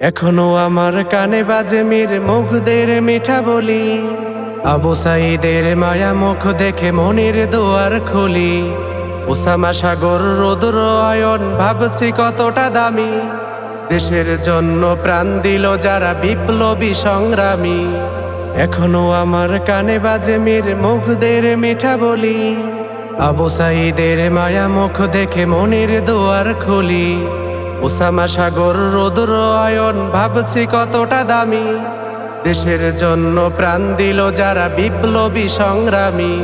এখনো আমার কানে বাজে মীর মুগ্ধের মিঠা বলি, আবু সাঈদের মায়া মুখ দেখে মনের দুয়ার খুলি। ওসামা সাগর রৌদ্র আয়ন ভাবছি কতটা দামি, দেশের জন্য প্রাণ দিল যারা বিপ্লবী সংগ্রামী। এখনো আমার কানে বাজে মীর মুগ্ধের মিঠা বলি, আবু সাঈদের মায়া মুখ দেখে মনের দুয়ার খুলি। ওসামা সাগর রৌদ্র আয়ন ভাবছি কতটা দামি, দেশের জন্য প্রাণ দিল যারা বিপ্লবী সংগ্রামী।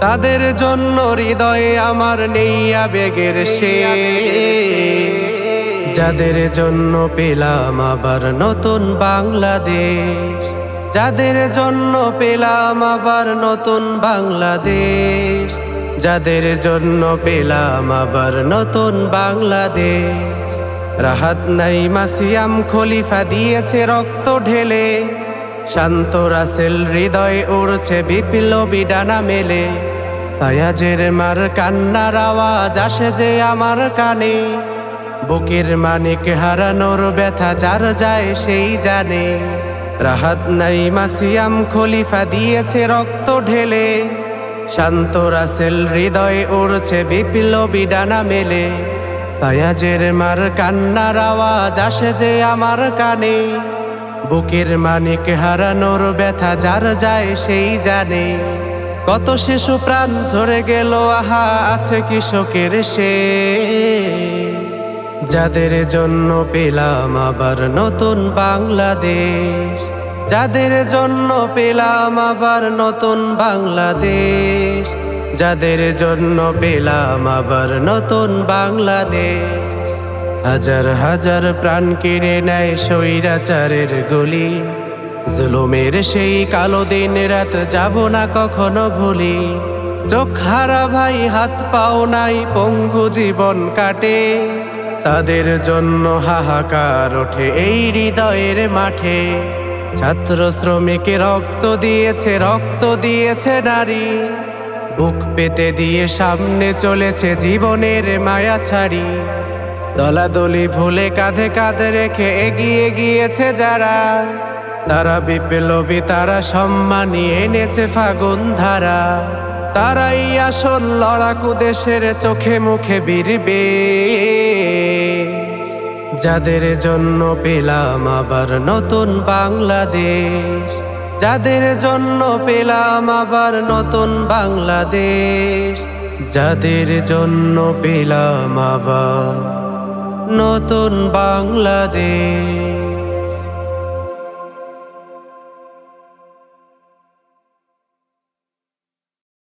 তাদের জন্য হৃদয়ে আমার নেই আবেগের শেষ, যাদের জন্য পেলাম আবার নতুন বাংলাদেশ, যাদের জন্য পেলাম আবার নতুন বাংলাদেশ, যাদের জন্য পেলাম আবার নতুন বাংলাদেশ। রাহাত নাইমা সিয়াম খলিফা দিয়েছে রক্ত ঢেলে, শান্ত রাসেল হৃদয়ে উড়ছে বিপ্লবী ডানা মেলে। ফায়াজের মার কান্নার আওয়াজ আসে যে আমার কানে, বুকের মানিক হারানোর ব্যথা যার যায় সেই জানে। রাহাত নাইমা সিয়াম খলিফা দিয়েছে রক্ত ঢেলে, শান্ত রাসেল হৃদয়ে উড়ছে বিপ্লবী ডানা মেলে। ফায়াজের মার কান্নার আওয়াজ আসে যে আমার কানে, বুকের মানিক হারানোর ব্যথা যার যায় সেই জানে। কত শিশু প্রাণ ঝরে গেল, আহা আছে কৃষকের শেষ, যাদের জন্য পেলাম আবার নতুন বাংলাদেশ, যাদের জন্য পেলাম আবার নতুন বাংলাদেশ, যাদের জন্য পেলাম আবার নতুন বাংলাদেশ। হাজার হাজার প্রাণ কেড়ে নেয় স্বৈরাচারের গুলি, জুলুমের সেই কালো দিন রাত যাব না কখনো ভুলি। চোখ হারা ভাই হাত পাও নাই পঙ্গু জীবন কাটে, তাদের জন্য হাহাকার ওঠে এই হৃদয়ের মাঠে। ছাত্র শ্রমিক রক্ত দিয়েছে নারী, বুক পেতে দিয়ে সামনে চলেছে জীবনের মায়া ছাড়ি। দলাদলি ভুলে কাঁধে কাঁধে রেখে এগিয়ে গিয়েছে যারা, তারা বিপ্লবী, তারা সম্মানী এনেছে ফাগুন ধারা। তারাই আসল লড়াকু, দেশের চোখে মুখে বীরবে, যাদের জন্য পেলাম আবার নতুন বাংলাদেশ, যাদের জন্য পেলাম আবার নতুন বাংলাদেশ, যাদের জন্য পেলাম আবার নতুন বাংলাদেশ।